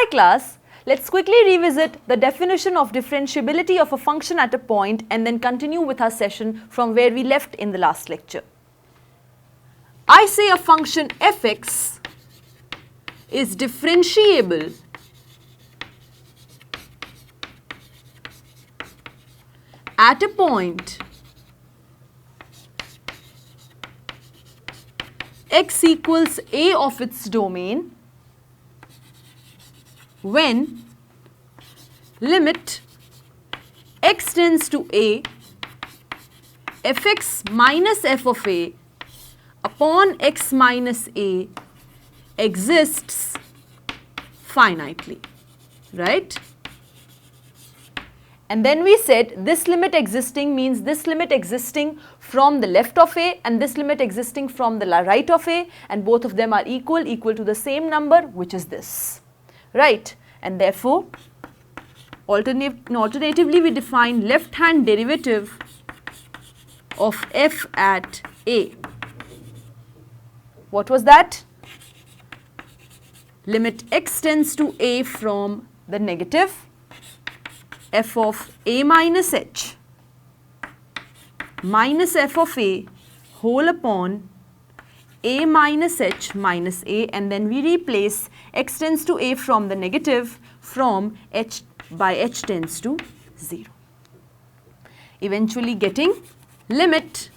Hi class, let's quickly revisit the definition of differentiability of a function at a point and then continue with our session from where we left in the last lecture. I say a function fx is differentiable at a point x equals a of its domain when limit x tends to a fx minus f of a upon x minus a exists finitely, right? And then we said this limit existing means this limit existing from the left of a and this limit existing from the right of a, and both of them are equal to the same number, which is this, right? And therefore, alternatively we define left hand derivative of f at a. What was that? Limit x tends to a from the negative f of a minus h minus f of a whole upon a minus h minus a, and then we replace x tends to a from the negative from h by h tends to 0. Eventually getting limit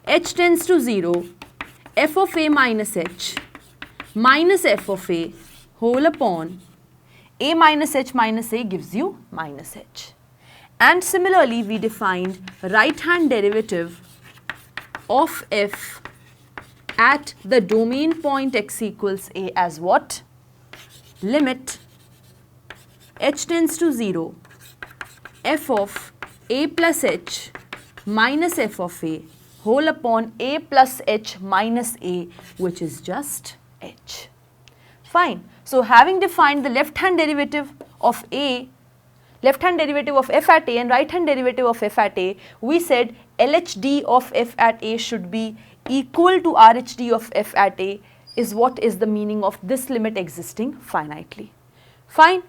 h tends to 0 f of a minus h minus f of a whole upon a minus h minus a gives you minus h. And similarly we defined right hand derivative of f at the domain point x equals a as what? Limit h tends to 0 f of a plus h minus f of a whole upon a plus h minus a, which is just h. Fine. So having defined the left hand derivative of a, left hand derivative of f at a and right hand derivative of f at a, we said LHD of f at a should be equal to RHD of f at a is what is the meaning of this limit existing finitely. Fine.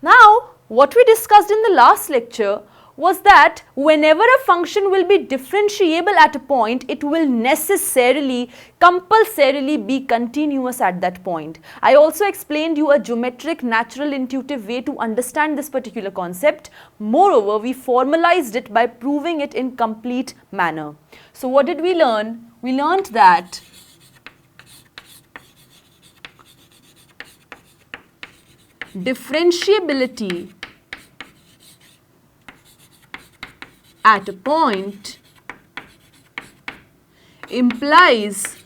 Now what we discussed in the last lecture was that whenever a function will be differentiable at a point, it will necessarily, compulsorily be continuous at that point. I also explained you a geometric, natural, intuitive way to understand this particular concept. Moreover, we formalized it by proving it in complete manner. So what did we learn? We learned that differentiability at a point implies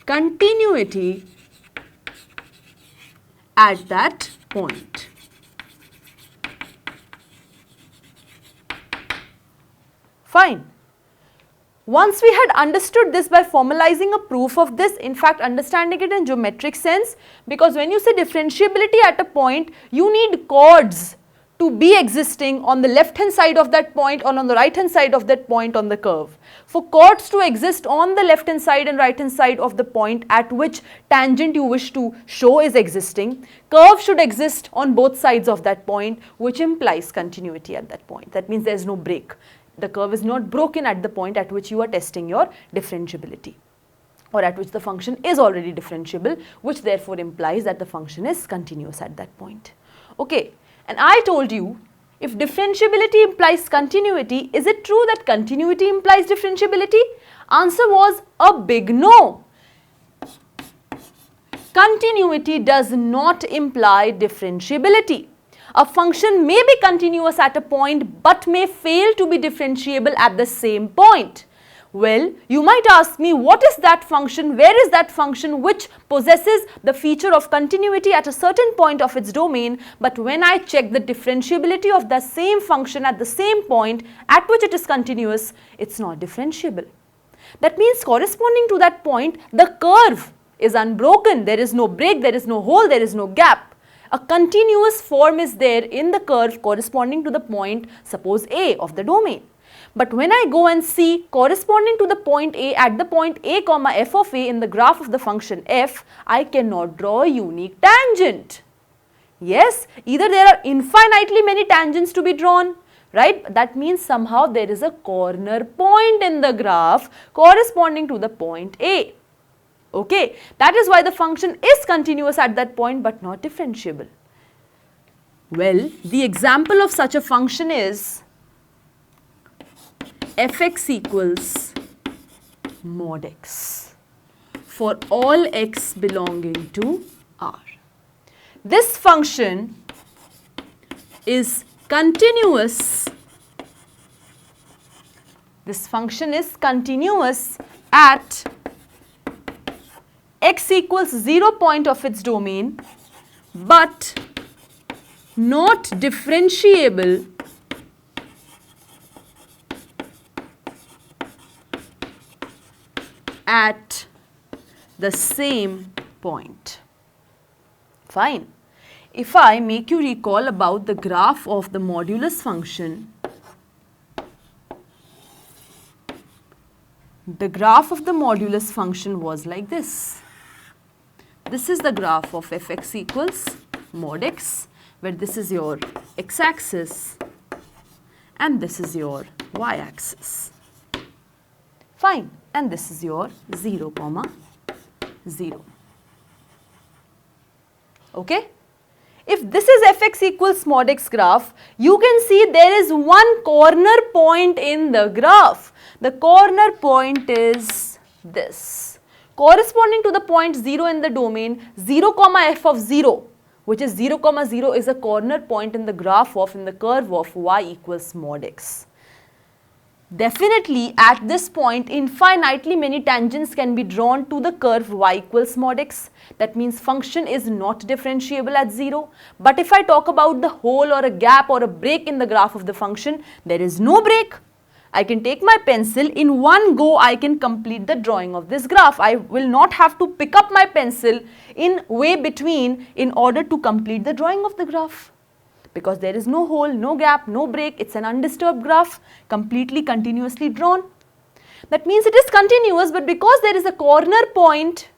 continuity at that point. Fine. Once we had understood this by formalizing a proof of this, in fact understanding it in geometric sense, because when you say differentiability at a point, you need chords to be existing on the left hand side of that point or on the right hand side of that point on the curve. For chords to exist on the left hand side and right hand side of the point at which tangent you wish to show is existing, curve should exist on both sides of that point, which implies continuity at that point. That means there is no break. The curve is not broken at the point at which you are testing your differentiability, or at which the function is already differentiable, which therefore implies that the function is continuous at that point. Okay. And I told you, if differentiability implies continuity, is it true that continuity implies differentiability? Answer was a big no. Continuity does not imply differentiability. A function may be continuous at a point but may fail to be differentiable at the same point. Well, you might ask me, what is that function, where is that function which possesses the feature of continuity at a certain point of its domain, but when I check the differentiability of the same function at the same point at which it is continuous, it's not differentiable. That means corresponding to that point, the curve is unbroken, there is no break, there is no hole, there is no gap. A continuous form is there in the curve corresponding to the point, suppose A, of the domain. But when I go and see corresponding to the point A at the point A comma f of A in the graph of the function f, I cannot draw a unique tangent. Yes, either there are infinitely many tangents to be drawn, right? That means somehow there is a corner point in the graph corresponding to the point A. Okay, that is why the function is continuous at that point but not differentiable. Well, the example of such a function is fx equals mod x for all x belonging to R. This function is continuous. This function is continuous at x equals 0 point of its domain but not differentiable at the same point. Fine. If I make you recall about the graph of the modulus function, the graph of the modulus function was like this. This is the graph of fx equals mod x, where this is your x-axis and this is your y-axis. Fine. And this is your 0, 0. Okay? If this is fx equals mod x graph, you can see there is one corner point in the graph. The corner point is this. Corresponding to the point 0 in the domain, 0 comma f of 0, which is 0 comma 0 is a corner point in the graph of, in the curve of y equals mod x. Definitely at this point infinitely many tangents can be drawn to the curve y equals mod x. That means function is not differentiable at 0. But if I talk about the hole or a gap or a break in the graph of the function, there is no break. I can take my pencil, in one go I can complete the drawing of this graph. I will not have to pick up my pencil in way between in order to complete the drawing of the graph. Because there is no hole, no gap, no break, it's an undisturbed graph, completely continuously drawn. That means it is continuous, but because there is a corner point,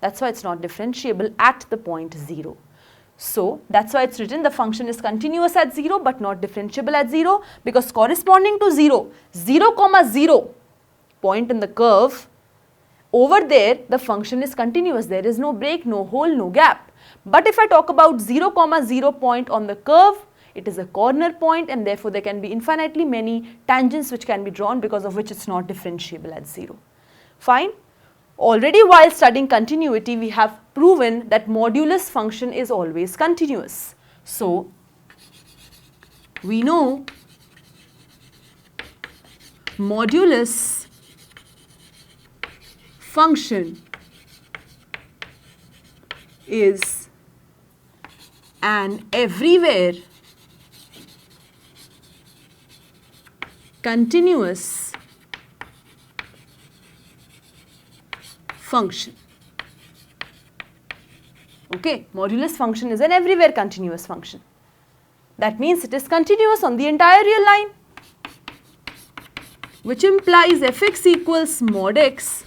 that's why it's not differentiable at the point 0. So that's why it's written the function is continuous at 0 but not differentiable at 0, because corresponding to 0, 0 comma 0 point in the curve, over there the function is continuous, there is no break, no hole, no gap. But if I talk about 0 comma 0 point on the curve, it is a corner point and therefore there can be infinitely many tangents which can be drawn, because of which it's not differentiable at 0. Fine. Already while studying continuity, we have proven that modulus function is always continuous. So we know modulus function is an everywhere continuous function. Okay, modulus function is an everywhere continuous function. That means it is continuous on the entire real line, which implies fx equals mod x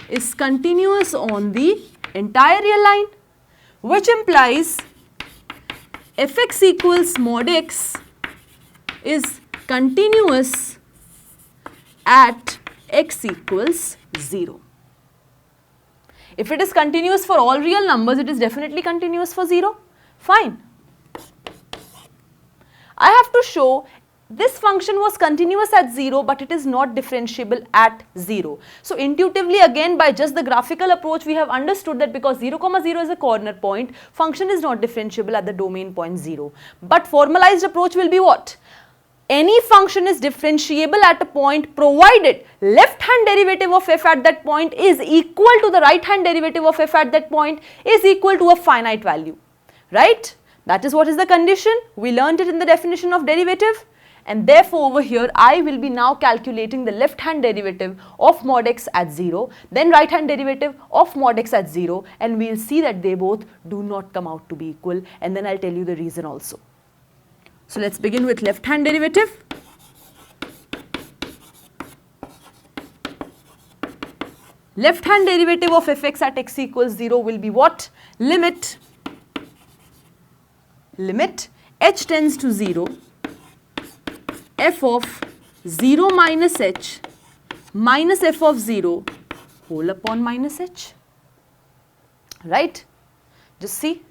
is continuous on the entire real line, which implies fx equals mod x is continuous at x equals 0. If it is continuous for all real numbers, it is definitely continuous for 0. Fine. I have to show this function was continuous at 0 but it is not differentiable at 0. So intuitively again by just the graphical approach we have understood that because 0 comma 0 is a corner point, function is not differentiable at the domain point 0. But formalized approach will be what? Any function is differentiable at a point provided left hand derivative of f at that point is equal to the right hand derivative of f at that point is equal to a finite value, right? That is what is the condition. We learned it in the definition of derivative, and therefore over here I will be now calculating the left hand derivative of mod x at 0, then right hand derivative of mod x at 0, and we will see that they both do not come out to be equal, and then I will tell you the reason also. So let's begin with left hand derivative. Left hand derivative of fx at x equals 0 will be what? Limit h tends to 0 f of 0 minus h minus f of 0 whole upon minus h. Right? Just see.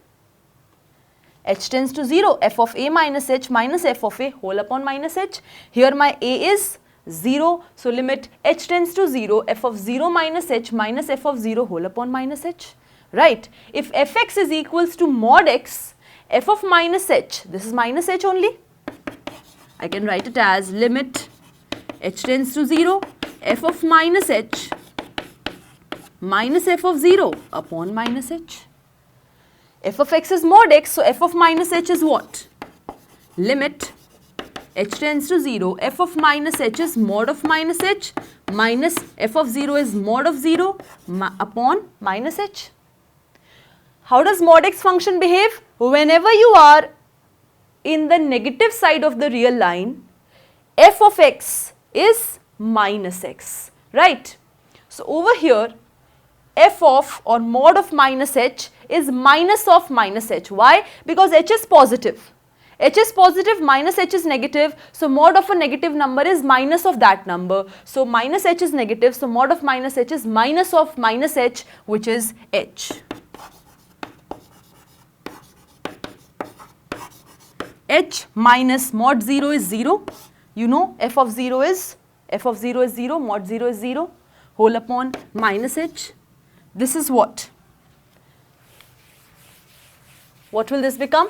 H tends to 0, f of a minus h minus f of a whole upon minus h. Here my a is 0, so limit h tends to 0, f of 0 minus h minus f of 0 whole upon minus h. Right? If fx is equals to mod x, f of minus h, this is minus h only. I can write it as limit h tends to 0, f of minus h minus f of 0 upon minus h. F of x is mod x, so f of minus h is what? Limit h tends to 0, f of minus h is mod of minus h minus f of 0 is mod of 0 upon minus h. How does mod x function behave? Whenever you are in the negative side of the real line, f of x is minus x, right? So over here, f of or mod of minus h is minus of minus h. Why? Because h is positive. H is positive, minus h is negative. So mod of a negative number is minus of that number. So minus h is negative. So mod of minus h is minus of minus h, which is h. H minus mod 0 is 0. You know f of 0 is 0, mod 0 is 0, whole upon minus h. This is what? What will this become?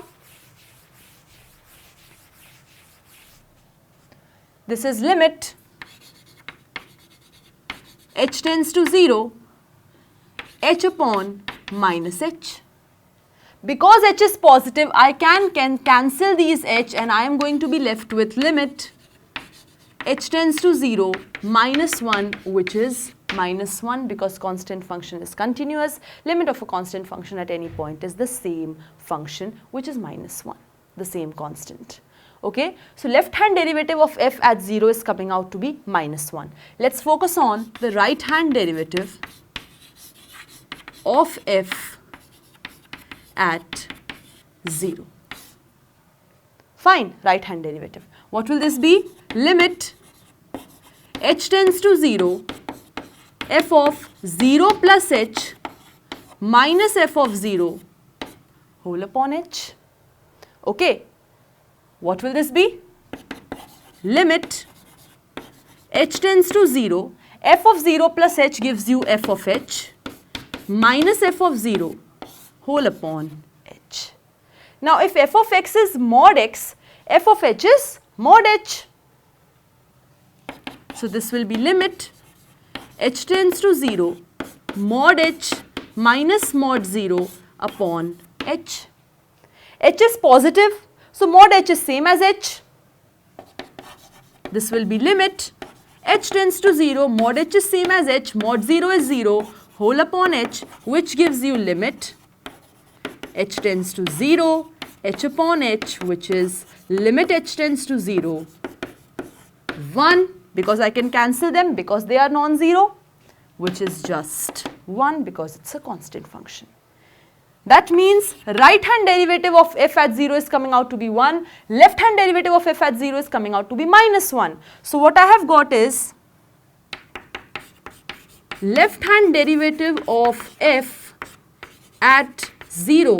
This is limit h tends to 0, h upon minus h. Because h is positive, I can cancel these h and I am going to be left with limit h tends to 0 minus 1, which is minus 1, because constant function is continuous. Limit of a constant function at any point is the same function, which is minus 1, the same constant. Okay, so left hand derivative of f at 0 is coming out to be minus 1. Let's focus on the right hand derivative of f at 0. Fine, right hand derivative. What will this be? Limit h tends to 0, f of 0 plus h minus f of 0 whole upon h. Okay, what will this be? Limit h tends to 0, f of 0 plus h gives you f of h minus f of 0 whole upon h. Now if f of x is mod x, f of h is mod h. So this will be limit h tends to 0, mod h minus mod 0 upon h. H is positive, so mod h is same as h. This will be limit h tends to 0, mod h is same as h, mod 0 is 0, whole upon h, which gives you limit h tends to 0, h upon h, which is limit h tends to 0, 1, because I can cancel them because they are non-zero, which is just 1 because it's a constant function. That means right hand derivative of f at 0 is coming out to be 1, left hand derivative of f at 0 is coming out to be minus 1. So what I have got is left hand derivative of f at 0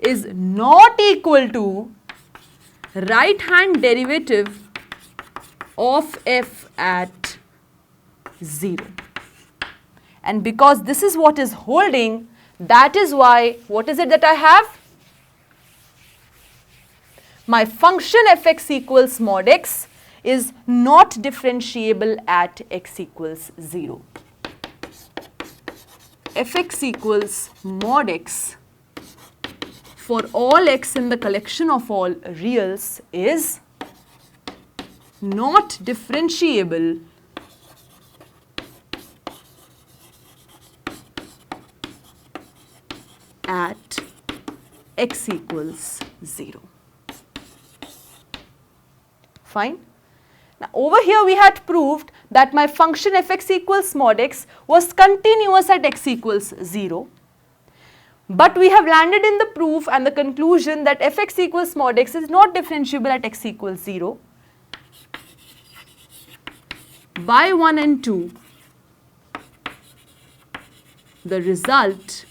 is not equal to right hand derivative of f at 0. And because this is what is holding, that is why, what is it that I have? My function fx equals mod x is not differentiable at x equals 0. Fx equals mod x for all x in the collection of all reals is not differentiable at x equals 0. Fine. Now over here we had proved that my function fx equals mod x was continuous at x equals 0. But we have landed in the proof and the conclusion that fx equals mod x is not differentiable at x equals 0. By 1 and 2, the result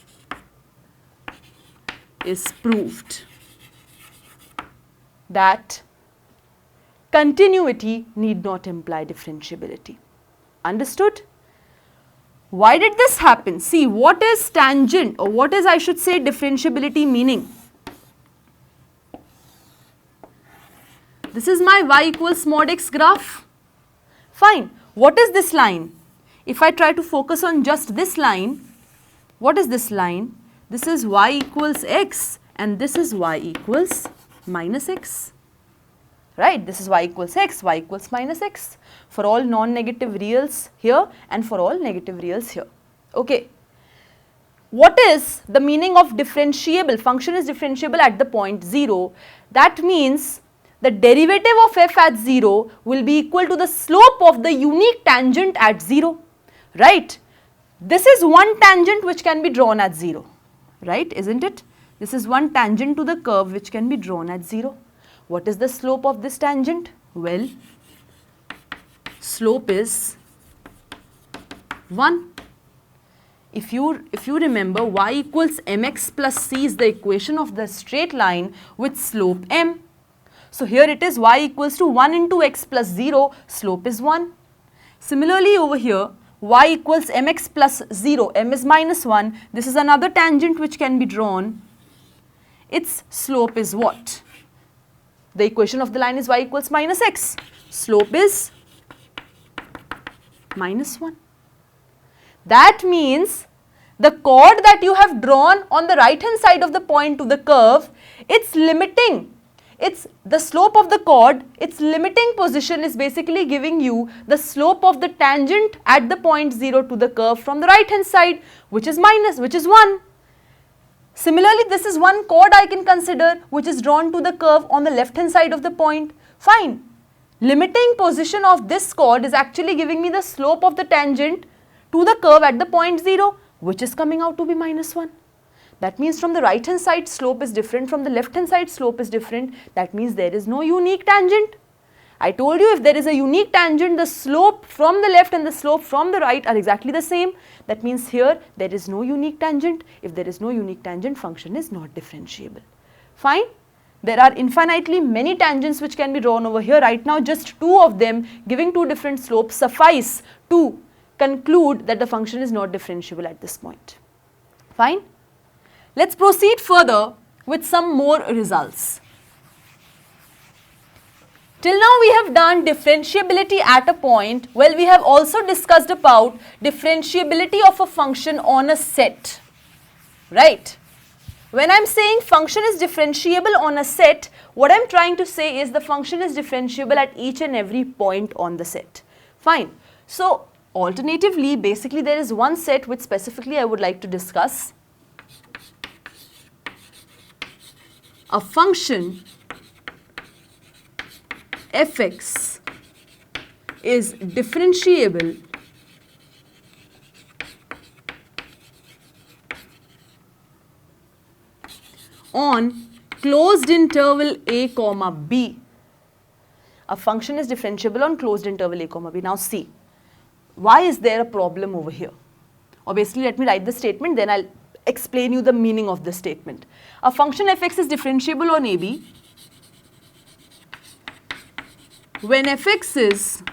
is proved that continuity need not imply differentiability. Understood? Why did this happen? See, what is tangent, or what is, I should say, differentiability meaning? This is my y equals mod x graph. Fine. What is this line? If I try to focus on just this line, what is this line? This is y equals x and this is y equals minus x. Right? This is y equals x, y equals minus x for all non-negative reals here and for all negative reals here. Okay. What is the meaning of differentiable? Function is differentiable at the point 0. That means the derivative of f at 0 will be equal to the slope of the unique tangent at 0. Right? This is one tangent which can be drawn at 0. Right? Isn't it? This is one tangent to the curve which can be drawn at 0. What is the slope of this tangent? Well, slope is 1. If you remember, y equals mx plus c is the equation of the straight line with slope m. So here it is y equals to 1 into x plus 0, slope is 1. Similarly over here, y equals mx plus 0, m is minus 1. This is another tangent which can be drawn. Its slope is what? The equation of the line is y equals minus x. Slope is minus 1. That means the chord that you have drawn on the right hand side of the point to the curve, it's limiting. It's the slope of the chord, its limiting position is basically giving you the slope of the tangent at the point 0 to the curve from the right hand side, which is 1. Similarly, this is one chord I can consider which is drawn to the curve on the left hand side of the point. Fine. Limiting position of this chord is actually giving me the slope of the tangent to the curve at the point 0, which is coming out to be minus 1. That means from the right hand side slope is different, from the left hand side slope is different. That means there is no unique tangent. I told you if there is a unique tangent, the slope from the left and the slope from the right are exactly the same. That means here there is no unique tangent. If there is no unique tangent, function is not differentiable. Fine. There are infinitely many tangents which can be drawn over here. Right now just 2 of them giving 2 different slopes suffice to conclude that the function is not differentiable at this point. Fine. Let's proceed further with some more results. Till now we have done differentiability at a point. Well, we have also discussed about differentiability of a function on a set. Right? When I am saying function is differentiable on a set, what I am trying to say is the function is differentiable at each and every point on the set. Fine. So, alternatively, basically there is one set which specifically I would like to discuss. A function fx is differentiable on closed interval a comma b. A function is differentiable on closed interval a comma b. Now see, why is there a problem over here? Obviously, let me write the statement, then I'll explain you the meaning of the statement. A function fx is differentiable on AB when fx is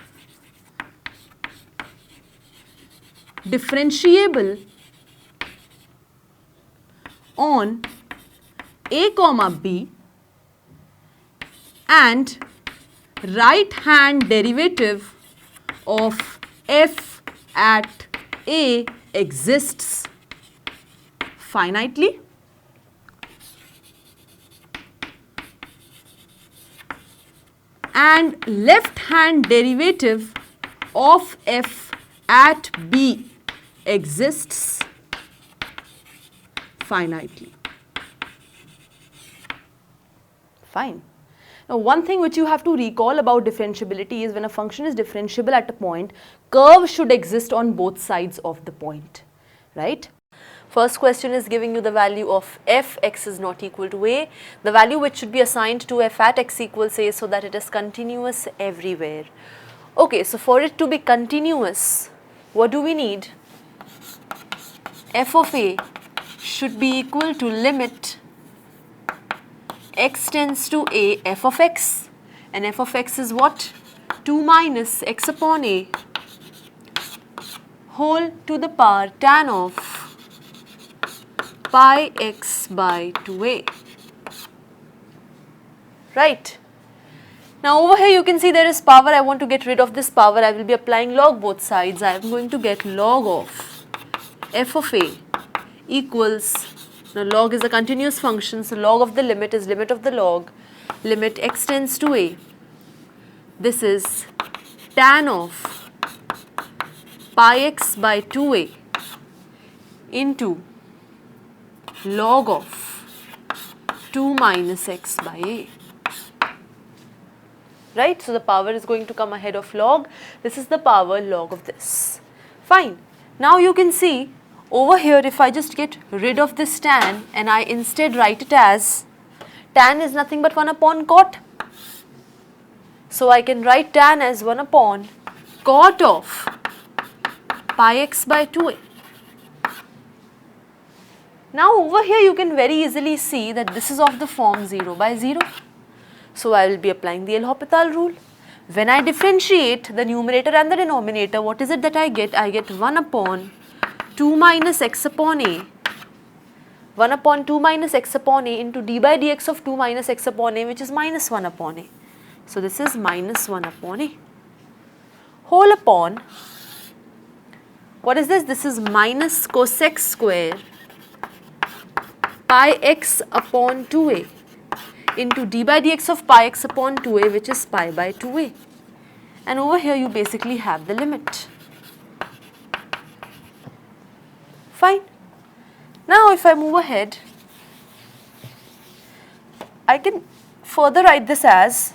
differentiable on a comma b and right hand derivative of f at a exists finitely. And left hand derivative of f at b exists finitely. Fine. Now, one thing which you have to recall about differentiability is when a function is differentiable at a point, curve should exist on both sides of the point, right? First question is giving you the value of f, x is not equal to a, the value which should be assigned to f at x equals a so that it is continuous everywhere. Okay, so for it to be continuous, what do we need? F of a should be equal to limit x tends to a f of x, and f of x is what? 2 minus x upon a whole to the power tan of pi x by 2a, right? Now over here you can see there is power. I want to get rid of this power. I will be applying log both sides. I am going to get log of f of a equals, now log is a continuous function, so log of the limit is limit of the log, limit x tends to a, this is tan of pi x by 2a into log of 2 minus x by a, right? So the power is going to come ahead of log. This is the power log of this. Fine. Now you can see over here, if I just get rid of this tan and I instead write it as, tan is nothing but 1 upon cot. So I can write tan as 1 upon cot of pi x by 2a. Now over here you can very easily see that this is of the form 0 by 0. So I will be applying the L'Hopital rule. When I differentiate the numerator and the denominator, what is it that I get? I get 1 upon 2 minus x upon a, 1 upon 2 minus x upon a into d by dx of 2 minus x upon a, which is minus 1 upon a. So this is minus 1 upon a whole upon, what is this? This is minus cosec square pi x upon 2a into d by dx of pi x upon 2a, which is pi by 2a. And over here you basically have the limit. Fine. Now if I move ahead, I can further write this as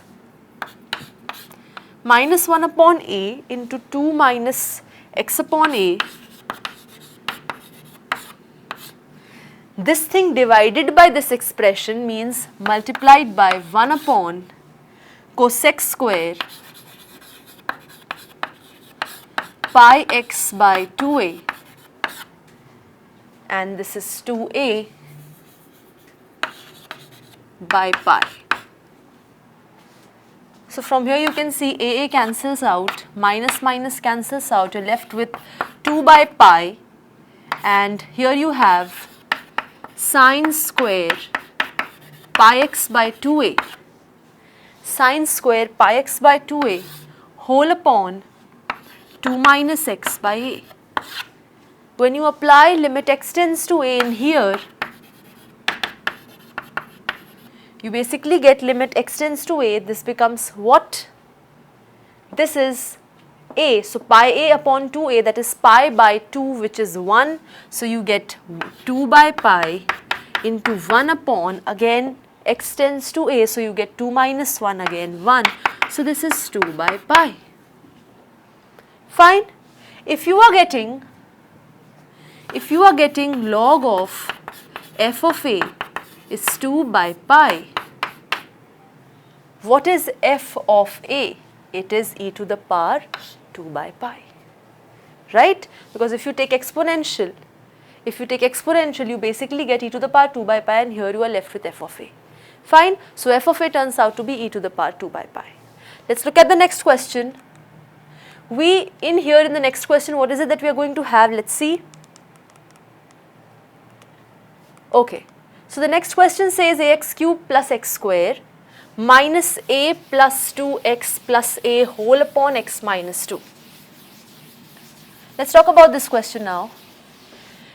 minus 1 upon a into 2 minus x upon a. This thing divided by this expression means multiplied by 1 upon cosec square pi x by 2a, and this is 2a by pi. So from here you can see a cancels out, minus minus cancels out, you're left with 2 by pi, and here you have sine square pi x by 2a, sine square pi x by 2a whole upon 2 minus x by a. When you apply limit x tends to a in here, you basically get limit x tends to a, this becomes what? This is a, so pi a upon 2a, that is pi by 2, which is 1. So you get 2 by pi into 1 upon, again x tends to a, so you get 2 minus 1, again 1. So this is 2 by pi. Fine. If you are getting log of f of a is 2 by pi, what is f of a? It is e to the power 2 by pi, right? Because if you take exponential, you basically get e to the power 2 by pi, and here you are left with f of a. Fine. So f of a turns out to be e to the power 2 by pi. Let's look at the next question. In the next question, what is it that we are going to have? Let's see. Okay. So the next question says ax cube plus x square minus a plus 2x plus a whole upon x minus 2. Let's talk about this question now.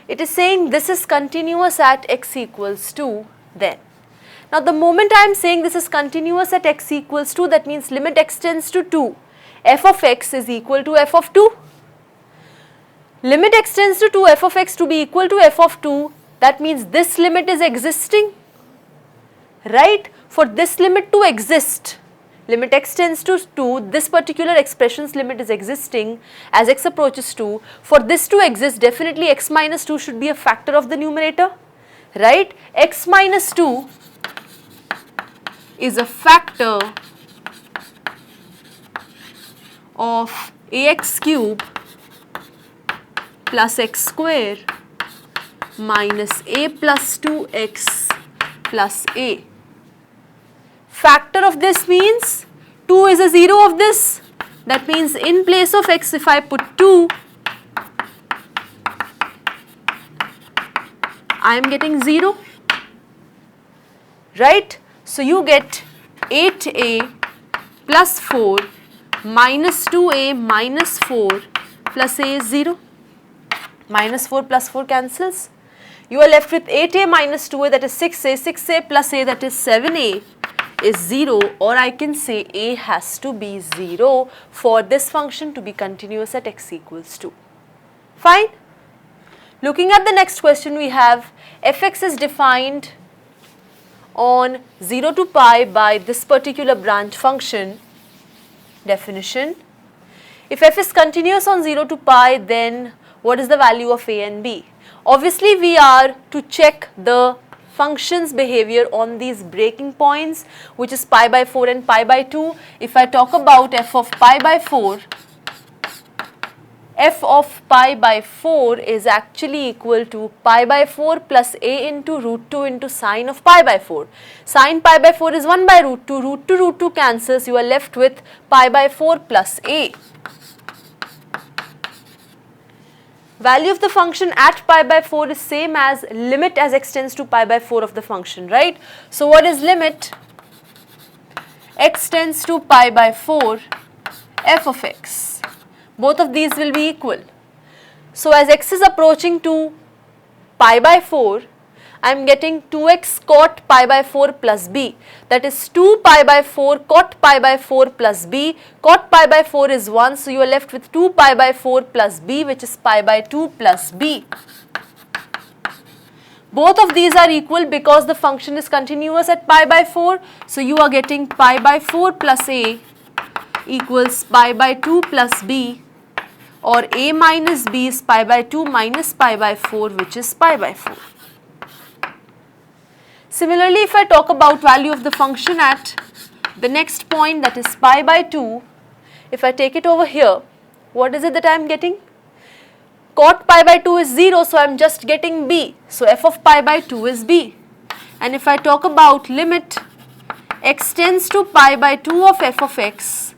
It is saying this is continuous at x equals 2 then. Now the moment I am saying this is continuous at x equals 2, that means limit x tends to 2, f of x is equal to f of 2. Limit x tends to 2, f of x to be equal to f of 2, that means this limit is existing, right? For this limit to exist, limit x tends to 2, this particular expression's limit is existing as x approaches 2. For this to exist, definitely x minus 2 should be a factor of the numerator, right? X minus 2 is a factor of ax cube plus x square minus a plus 2x plus a. Factor of this means 2 is a 0 of this. That means in place of x, if I put 2, I am getting 0, right? So you get 8a plus 4 minus 2a minus 4 plus a is 0. Minus 4 plus 4 cancels. You are left with 8a minus 2a, that is 6a, 6a plus a, that is 7a is 0, or I can say a has to be 0 for this function to be continuous at x equals 2. Fine. Looking at the next question, we have fx is defined on 0 to pi by this particular branch function. Definition: if f is continuous on 0 to pi, then what is the value of a and b? Obviously, we are to check the function's behavior on these breaking points, which is pi by 4 and pi by 2. If I talk about f of pi by 4, f of pi by 4 is actually equal to pi by 4 plus a into root 2 into sine of pi by 4. Sine pi by 4 is 1 by root 2, root 2 cancels, you are left with pi by 4 plus a. Value of the function at pi by 4 is same as limit as x tends to pi by 4 of the function, right? So what is limit? X tends to pi by 4 f of x. Both of these will be equal. So as x is approaching to pi by 4, I am getting 2x cot pi by 4 plus b, that is 2 pi by 4 cot pi by 4 plus b. Cot pi by 4 is 1, so you are left with 2 pi by 4 plus b, which is pi by 2 plus b. Both of these are equal because the function is continuous at pi by 4, so you are getting pi by 4 plus a equals pi by 2 plus b, or a minus b is pi by 2 minus pi by 4, which is pi by 4. Similarly, if I talk about value of the function at the next point, that is pi by 2, if I take it over here, what is it that I am getting? Cot pi by 2 is 0, so I am just getting b. So f of pi by 2 is b. And if I talk about limit x tends to pi by 2 of f of x,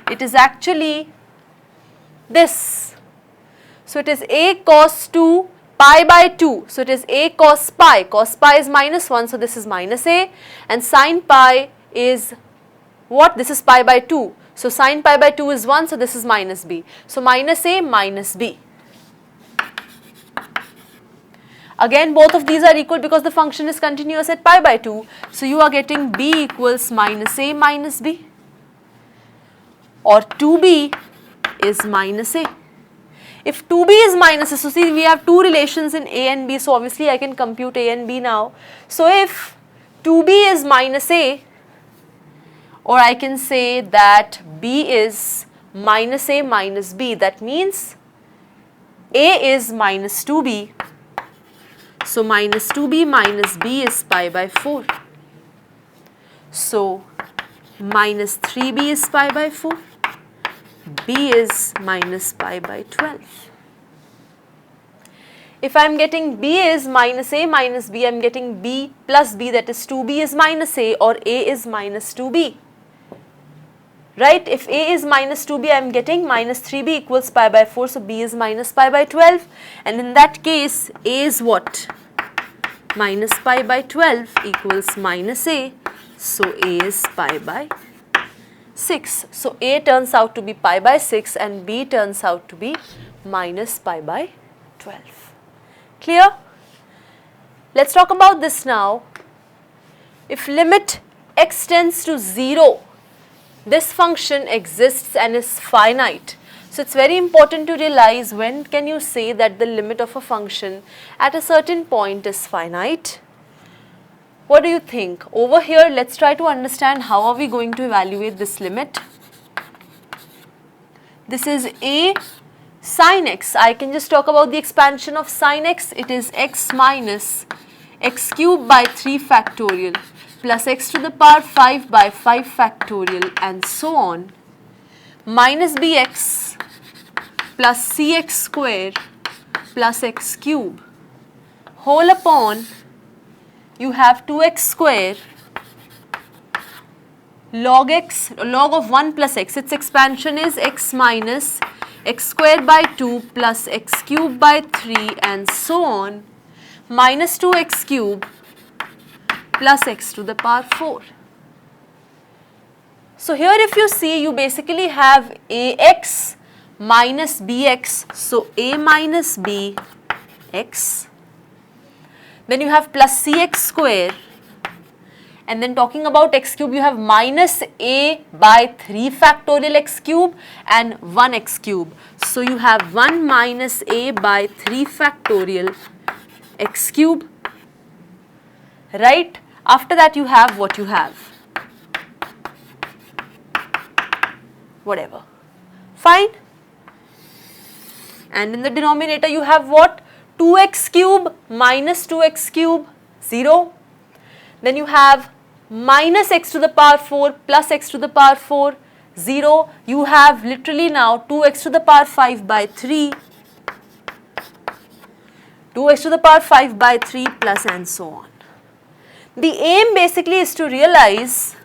it is actually this. So it is a cos 2 pi by 2, so it is a cos pi is minus 1, so this is minus a, and sine pi is what? This is pi by 2, so sine pi by 2 is 1, so this is minus b, so minus a minus b. Again, both of these are equal because the function is continuous at pi by 2, so you are getting b equals minus a minus b, or 2b is minus a. If 2b is minus a, so see, we have two relations in a and b, so obviously I can compute a and b now. So if 2b is minus a, or I can say that b is minus a minus b, that means a is minus 2b, so minus 2b minus b is pi by 4. So minus 3b is pi by 4. B is minus pi by 12. If I am getting b is minus a minus b, I am getting b plus b, that is 2b is minus a, or a is minus 2b. Right? If a is minus 2b, I am getting minus 3b equals pi by 4, so b is minus pi by 12. And in that case, a is what? Minus pi by 12 equals minus a, so a is pi by 6. So a turns out to be pi by 6 and b turns out to be minus pi by 12. Clear? Let's talk about this now. If limit x tends to 0, this function exists and is finite. So it's very important to realize when can you say that the limit of a function at a certain point is finite. What do you think? Over here, let's try to understand how are we going to evaluate this limit. This is a sin x. I can just talk about the expansion of sin x. It is x minus x cubed by 3 factorial plus x to the power 5 by 5 factorial and so on, minus bx plus cx square plus x cube whole upon, you have 2x square log x, log of 1 plus x, its expansion is x minus x square by 2 plus x cube by 3 and so on, minus 2x cube plus x to the power 4. So here if you see, you basically have ax minus bx, so a minus b x, then you have plus cx square, and then talking about x cube, you have minus a by 3 factorial x cube and 1 x cube. So you have 1 minus a by 3 factorial x cube, right? After that you have what you have, whatever, fine. And in the denominator you have what? 2x cube minus 2x cube, 0. Then you have minus x to the power 4 plus x to the power 4, 0. You have literally now 2x to the power 5 by 3, 2x to the power 5 by 3 plus and so on. The aim basically is to realize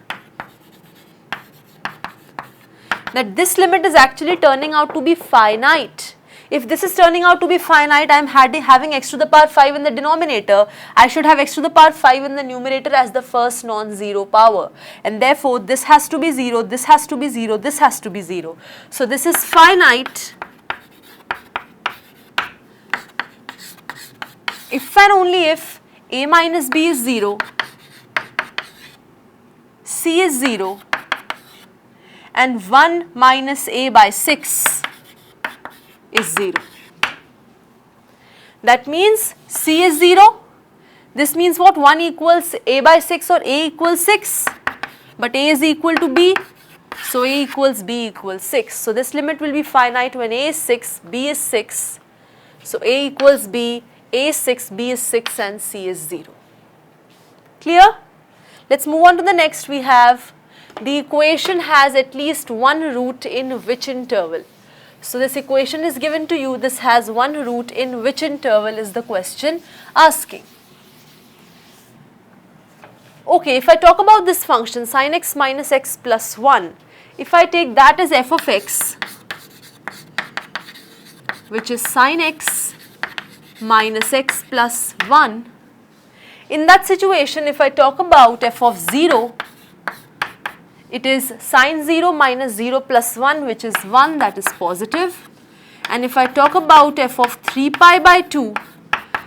that this limit is actually turning out to be finite. If this is turning out to be finite, I am having x to the power 5 in the denominator, I should have x to the power 5 in the numerator as the first non-zero power, and therefore this has to be 0, this has to be 0, this has to be 0. So this is finite if and only if a minus b is 0, c is 0 and 1 minus a by 6 is 0. That means c is 0. This means what? 1 equals a by 6 or a equals 6, but a is equal to b, so a equals b equals 6. So this limit will be finite when a is 6, b is 6, so a equals b, a is 6, b is 6 and c is 0. Clear? Let's move on to the next. We have the equation has at least one root in which interval. So this equation is given to you, this has one root in which interval is the question asking. Okay, if I talk about this function sin x minus x plus 1, if I take that as f of x, which is sin x minus x plus 1, in that situation if I talk about f of 0, it is sin 0 minus 0 plus 1, which is 1, that is positive. And if I talk about f of 3 pi by 2,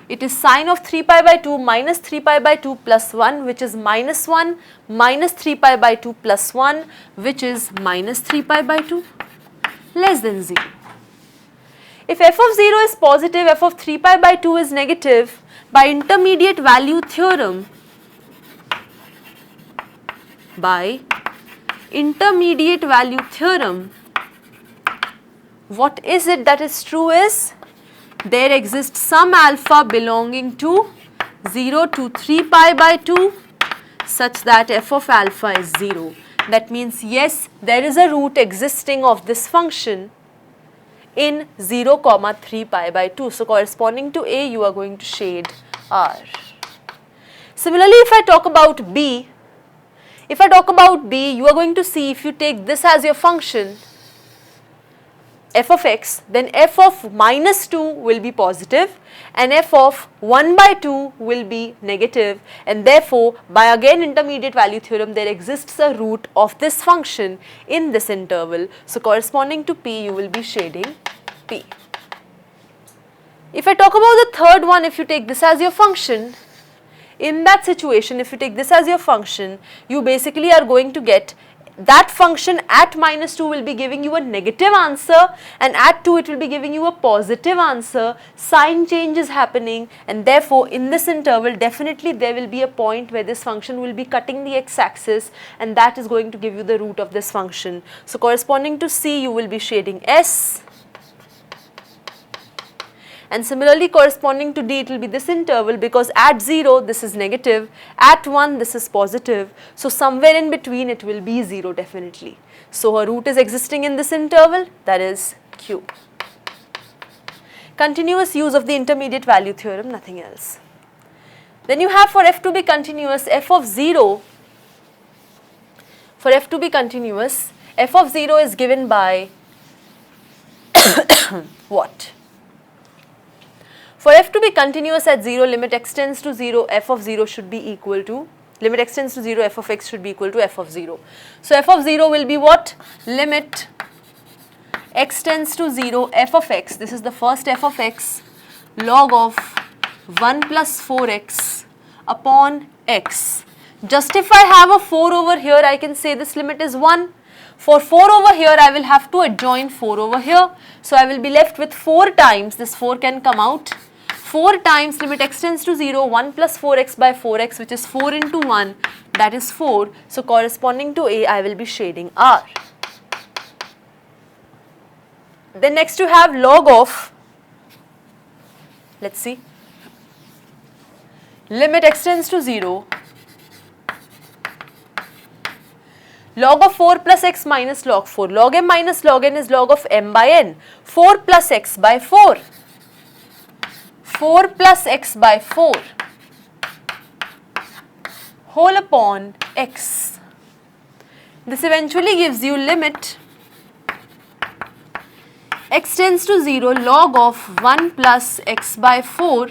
it is sin of 3 pi by 2 minus 3 pi by 2 plus 1, which is minus 1, minus 3 pi by 2 plus 1, which is minus 3 pi by 2, less than 0. If f of 0 is positive, f of 3 pi by 2 is negative, by intermediate value theorem, what is it that is true is there exists some alpha belonging to 0 to 3 pi by 2 such that f of alpha is 0. That means yes, there is a root existing of this function in 0 comma 3 pi by 2. So corresponding to A, you are going to shade R. Similarly, if I talk about B, you are going to see if you take this as your function f of x, then f of minus 2 will be positive and f of 1 by 2 will be negative, and therefore by again intermediate value theorem there exists a root of this function in this interval. So corresponding to P, you will be shading P. If I talk about the third one, if you take this as your function, in that situation if you take this as your function, you basically are going to get that function at -2 will be giving you a negative answer, and at 2 it will be giving you a positive answer. Sign change is happening, and therefore in this interval definitely there will be a point where this function will be cutting the x-axis, and that is going to give you the root of this function. So corresponding to C you will be shading S, and similarly corresponding to D it will be this interval, because at 0 this is negative, at 1 this is positive, so somewhere in between it will be 0 definitely. So a root is existing in this interval, that is Q. Continuous use of the intermediate value theorem, nothing else. Then you have for f to be continuous, f of 0, for f to be continuous, f of 0 is given by what? For f to be continuous at 0, limit x tends to 0, f of 0 should be equal to, limit x tends to 0, f of x should be equal to f of 0. So f of 0 will be what? Limit x tends to 0, f of x, this is the first f of x, log of 1 plus 4x upon x. Just if I have a 4 over here, I can say this limit is 1. For 4 over here, I will have to adjoin 4 over here. So I will be left with 4 times, this 4 can come out, 4 times limit x tends to 0, 1 plus 4x by 4x, which is 4 into 1, that is 4. So corresponding to A, I will be shading R. Then next you have log of, let's see, limit x tends to 0, log of 4 plus x minus log 4. Log m minus log n is log of m by n. 4 plus x by 4. 4 plus x by 4 whole upon x. This eventually gives you limit x tends to 0, log of 1 plus x by 4.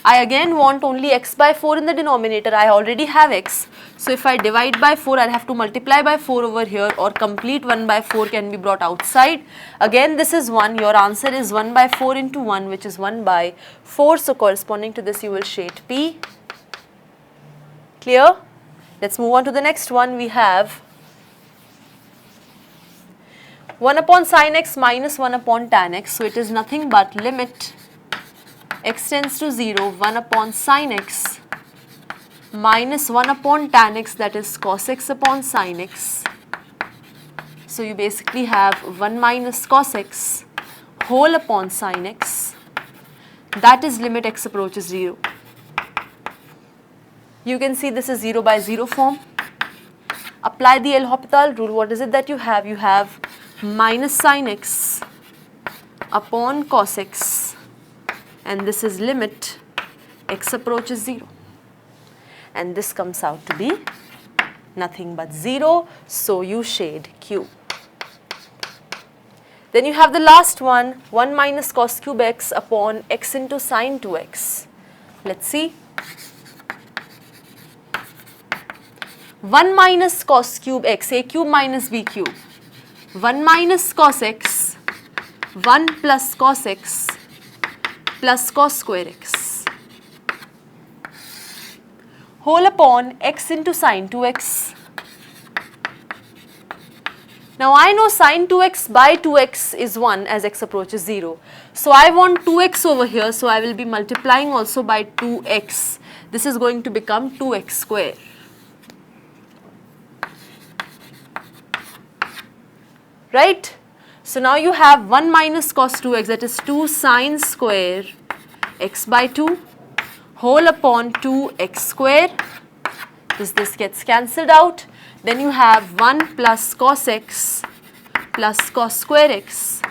I again want only x by 4 in the denominator, I already have x. So if I divide by 4, I'll have to multiply by 4 over here, or complete 1 by 4 can be brought outside. Again this is 1, your answer is 1 by 4 into 1, which is 1 by 4. So corresponding to this you will shade P. Clear? Let's move on to the next one. We have 1 upon sin x minus 1 upon tan x. So it is nothing but limit x tends to 0, 1 upon sin x minus 1 upon tan x, that is cos x upon sin x. So you basically have 1 minus cos x whole upon sin x, that is limit x approaches 0. You can see this is 0 by 0 form. Apply the L'Hopital rule. What is it that you have? You have minus sin x upon cos x, and this is limit x approaches 0. And this comes out to be nothing but 0, so you shade Q. Then you have the last one, 1 minus cos cube x upon x into sin 2x. Let's see. 1 minus cos cube x, a cube minus b cube. 1 minus cos x, 1 plus cos x plus cos square x whole upon x into sin 2x. Now I know sin 2x by 2x is 1 as x approaches 0. So I want 2x over here, so I will be multiplying also by 2x. This is going to become 2x square. Right? So now you have 1 minus cos 2x, that is 2 sin square x by 2 whole upon 2x square. This gets cancelled out. Then you have 1 plus cos x plus cos square x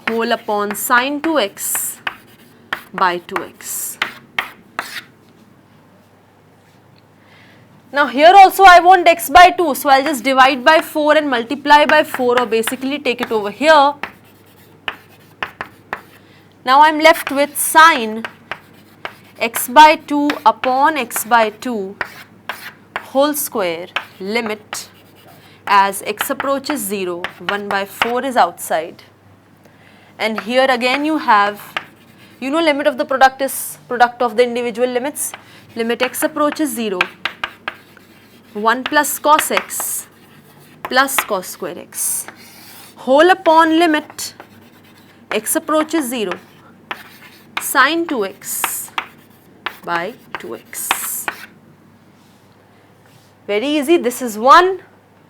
whole upon sin 2x by 2x. Now here also I want x by 2, so I'll just divide by 4 and multiply by 4, or basically take it over here. Now I'm left with sin x by 2 upon x by 2 whole square, limit as x approaches 0, 1 by 4 is outside. And here again you have, you know, limit of the product is product of the individual limits. Limit x approaches 0, 1 plus cos x plus cos square x whole upon limit x approaches 0 sin 2x by 2x. Very easy. This is 1,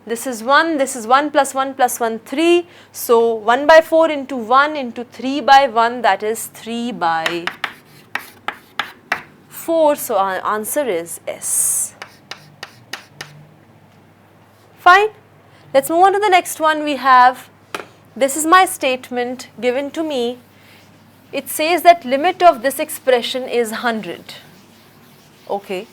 this is 1, this is 1 plus 1 plus 1, 3. So 1 by 4 into 1 into 3 by 1, that is 3 by 4. So our answer is S. Fine. Let's move on to the next one. We have, this is my statement given to me. It says that limit of this expression is 100. Okay.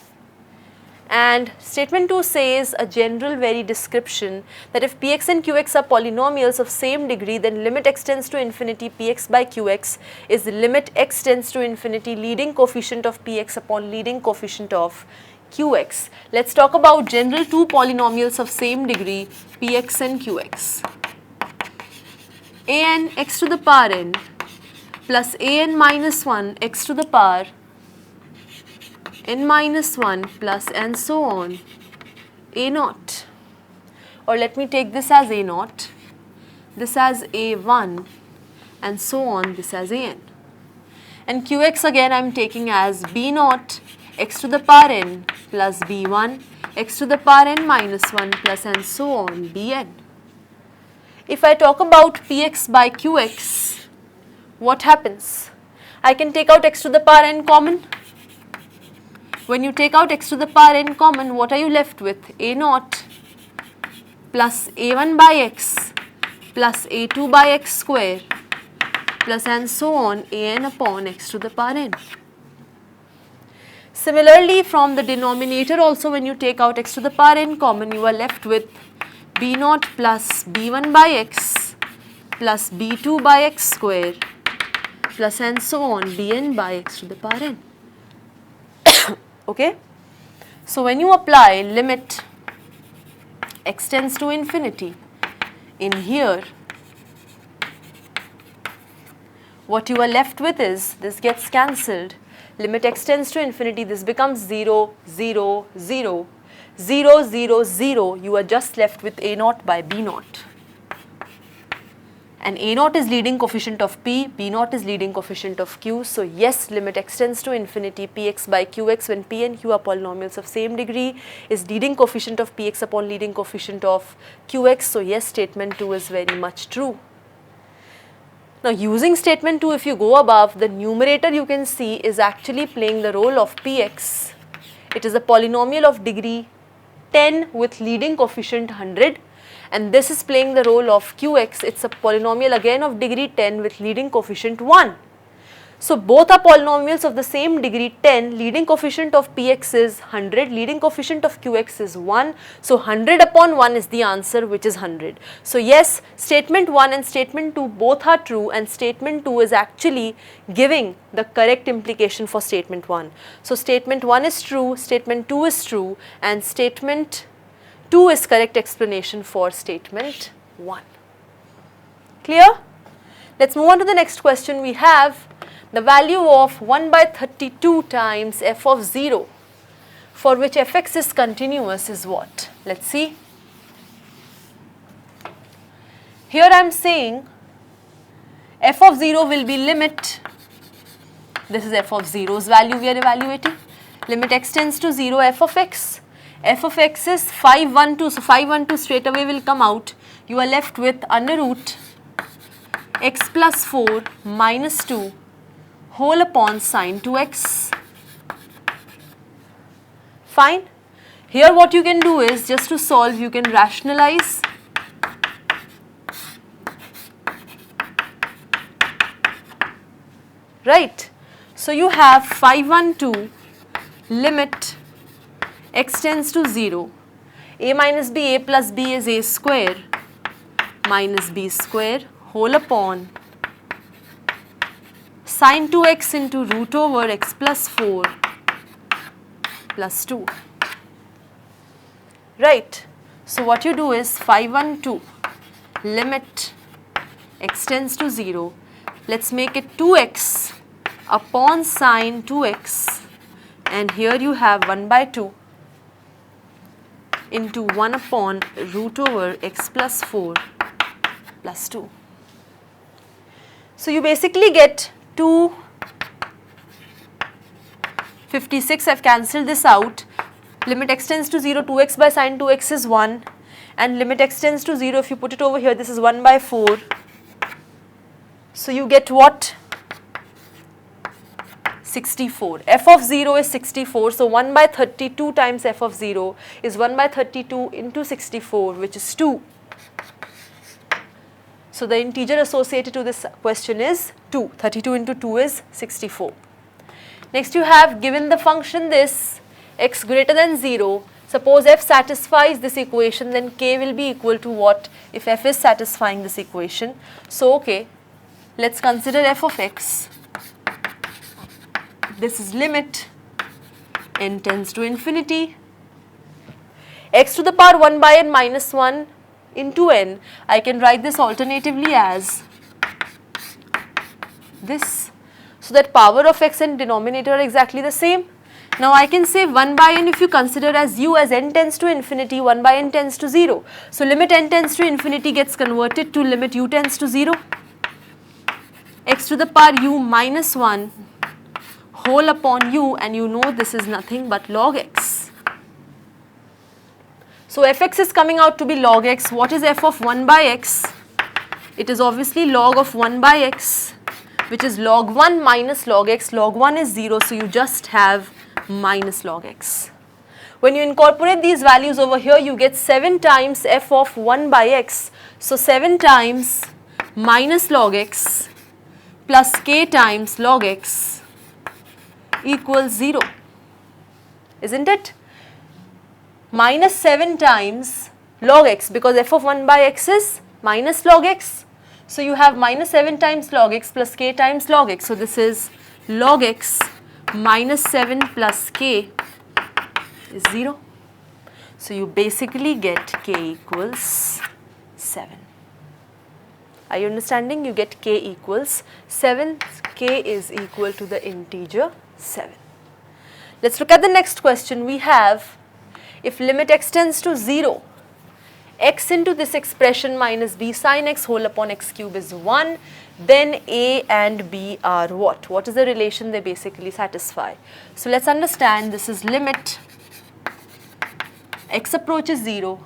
And statement 2 says a general very description that if px and qx are polynomials of same degree, then limit x tends to infinity px by qx is the limit x tends to infinity leading coefficient of px upon leading coefficient of qx. Let's talk about general two polynomials of same degree px and qx. An x to the power n plus an minus 1 x to the power n minus 1 plus and so on a naught, or let me take this as a naught, this as a1 and so on, this as an, and qx again I am taking as b naught x to the power n plus b1 x to the power n minus 1 plus and so on bn. If I talk about px by qx, what happens? I can take out x to the power n common. When you take out x to the power n common, what are you left with? A naught plus a1 by x plus a2 by x square plus and so on an upon x to the power n. Similarly, from the denominator also, when you take out x to the power n common, you are left with b naught plus b1 by x plus b2 by x square plus and so on bn by x to the power n. Okay. So when you apply limit x tends to infinity in here, what you are left with is, this gets cancelled, limit x tends to infinity, this becomes 0, 0, 0, 0, 0, 0, you are just left with a naught by b naught. And a naught is leading coefficient of p, b naught is leading coefficient of q. So yes, limit x tends to infinity px by qx when p and q are polynomials of same degree is leading coefficient of px upon leading coefficient of qx. So yes, statement 2 is very much true. Now using statement 2, if you go above, the numerator you can see is actually playing the role of px. It is a polynomial of degree 10 with leading coefficient 100. And this is playing the role of qx, it's a polynomial again of degree 10 with leading coefficient 1. So both are polynomials of the same degree 10, leading coefficient of px is 100, leading coefficient of qx is 1. So 100 upon 1 is the answer, which is 100. So yes, statement 1 and statement 2 both are true, and statement 2 is actually giving the correct implication for statement 1. So statement 1 is true, statement 2 is true, and statement 2 is correct explanation for statement 1. Clear? Let's move on to the next question. We have the value of 1 by 32 times f of 0 for which fx is continuous is what? Let's see. Here I am saying f of 0 will be limit, this is f of 0's value we are evaluating, limit x tends to 0 f of x. F of x is 512, so 512 straight away will come out. You are left with under root x plus 4 minus 2 whole upon sine 2x. Fine. Here what you can do is, just to solve, you can rationalize. Right. So you have 512 limit x tends to 0, a minus b, a plus b is a square minus b square whole upon sine 2x into root over x plus 4 plus 2. Right. So what you do is 512 limit x tends to 0, let's make it 2x upon sine 2x, and here you have 1 by 2 into 1 upon root over x plus 4 plus 2. So you basically get 256. I've cancelled this out. Limit x tends to 0, 2x by sine 2x is 1, and limit x tends to 0, if you put it over here, this is 1 by 4. So you get what? 64. F of 0 is 64, so 1 by 32 times f of 0 is 1 by 32 into 64, which is 2. So the integer associated to this question is 2. 32 into 2 is 64. Next you have given the function this x greater than 0. Suppose f satisfies this equation, then k will be equal to what if f is satisfying this equation? So okay, let's consider f of x. This is limit n tends to infinity x to the power 1 by n minus 1 into n. I can write this alternatively as this, so that power of x and denominator are exactly the same. Now I can say 1 by n if you consider as u, as n tends to infinity, 1 by n tends to 0. So limit n tends to infinity gets converted to limit u tends to 0. X to the power u minus 1 whole upon u, and you know this is nothing but log x. So fx is coming out to be log x. What is f of 1 by x? It is obviously log of 1 by x, which is log 1 minus log x. Log 1 is 0, so you just have minus log x. When you incorporate these values over here, you get 7 times f of 1 by x. So 7 times minus log x plus k times log x equals 0, isn't it? Minus 7 times log x, because f of 1 by x is minus log x. So you have minus 7 times log x plus k times log x. So this is log x minus 7 plus k is 0. So you basically get k equals 7. Are you understanding? You get k equals 7. K is equal to the integer 7. Let's look at the next question. We have, if limit x tends to 0, x into this expression minus b sine x whole upon x cube is 1, then a and b are what? What is the relation they basically satisfy? So let's understand, this is limit x approaches 0,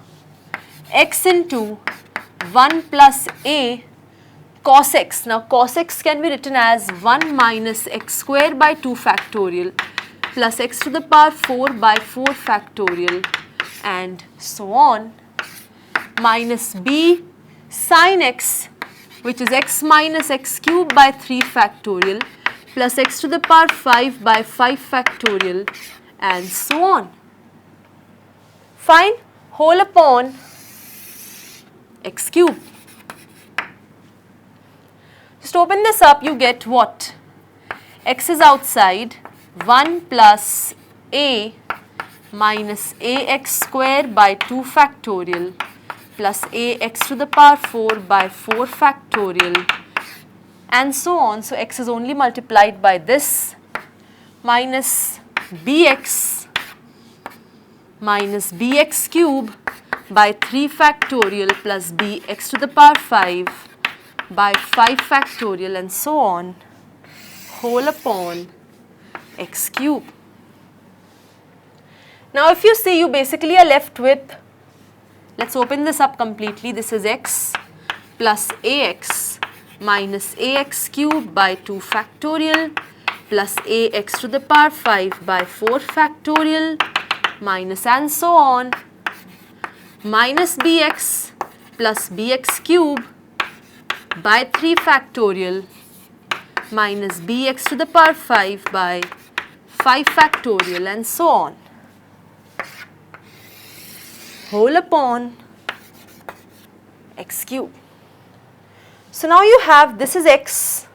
x into 1 plus a cos x. Now cos x can be written as 1 minus x square by 2 factorial plus x to the power 4 by 4 factorial and so on, minus b sin x, which is x minus x cube by 3 factorial plus x to the power 5 by 5 factorial and so on. Fine, whole upon x cube. Just open this up, you get what? X is outside, 1 plus a minus ax square by 2 factorial plus ax to the power 4 by 4 factorial and so on. So x is only multiplied by this, minus bx cube by 3 factorial plus bx to the power 5 by 5 factorial and so on, whole upon x cube. Now if you see, you basically are left with, let's open this up completely. This is x plus ax minus ax cube by 2 factorial plus ax to the power 5 by 4 factorial minus and so on, minus bx plus bx cube by 3 factorial minus bx to the power 5 by 5 factorial and so on, whole upon x cube. So now you have, this is x,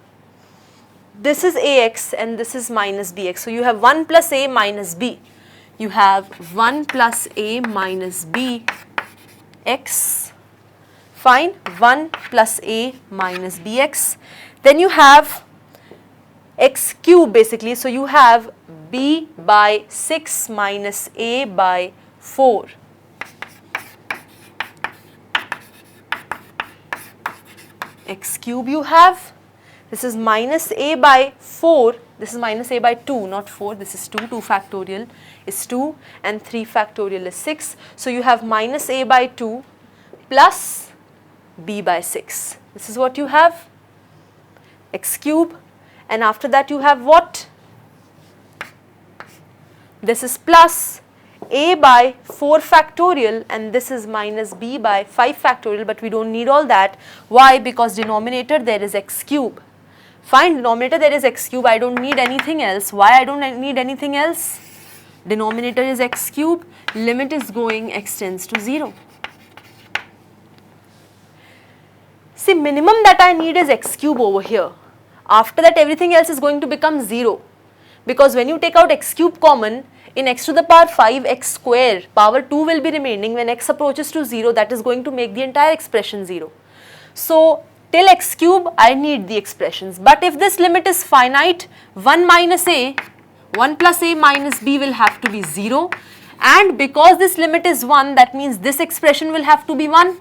this is ax and this is minus bx. So you have 1 plus a minus b. You have 1 plus a minus b x, fine, 1 plus a minus bx. Then you have x cube basically. So you have b by 6 minus a by 4 x cube you have. This is minus a by 4. This is minus a by 2, not 4. This is 2. 2 factorial is 2 and 3 factorial is 6. So you have minus a by 2 plus b by 6. This is what you have, x cube, and after that you have what? This is plus a by 4 factorial and this is minus b by 5 factorial, but we don't need all that. Why? Because denominator there is x cube. Fine, denominator there is x cube, I don't need anything else. Why I don't need anything else? Denominator is x cube, limit is going x tends to 0. See, minimum that I need is x cube over here. After that everything else is going to become 0, because when you take out x cube common, in x to the power 5 x square power 2 will be remaining. When x approaches to 0, that is going to make the entire expression 0. So till x cube I need the expressions, but if this limit is finite, 1 minus a, 1 plus a minus b will have to be 0, and because this limit is 1, that means this expression will have to be 1.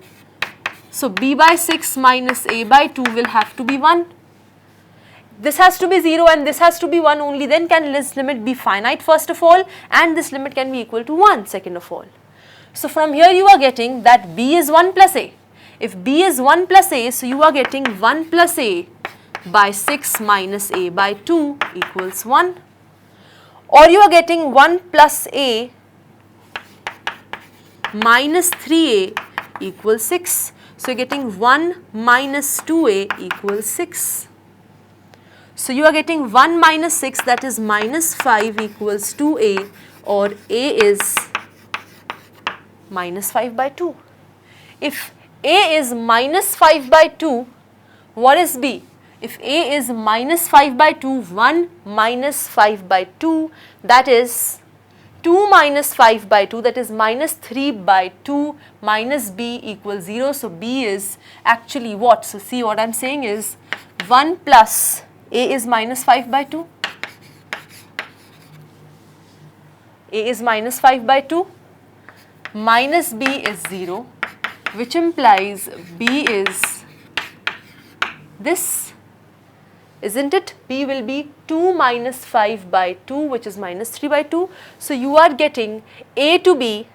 So b by 6 minus a by 2 will have to be 1. This has to be 0 and this has to be 1, only then can this limit be finite first of all, and this limit can be equal to 1 second of all. So from here you are getting that b is 1 plus a. If b is 1 plus a, so you are getting 1 plus a by 6 minus a by 2 equals 1, or you are getting 1 plus a minus 3a equals 6. So you are getting 1 minus 2a equals 6. So you are getting 1 minus 6, that is minus 5 equals 2a, or a is minus 5 by 2. If a is minus 5 by 2, what is b? If a is minus 5 by 2, 1 minus 5 by 2, that is 2 minus 5 by 2, that is minus 3 by 2, minus b equals 0. So b is actually what? So see, what I am saying is 1 plus a is minus 5 by 2, a is minus 5 by 2, minus b is 0, which implies b is this, isn't it? B will be 2 minus 5 by 2, which is minus 3 by 2. So you are getting a to be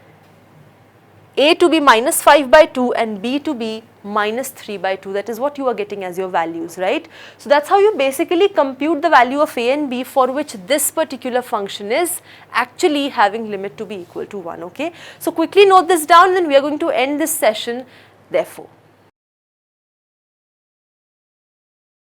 minus 5 by 2 and b to be minus 3 by 2. That is what you are getting as your values, right? So that's how you basically compute the value of a and b, for which this particular function is actually having limit to be equal to 1, okay? So quickly note this down, then we are going to end this session therefore.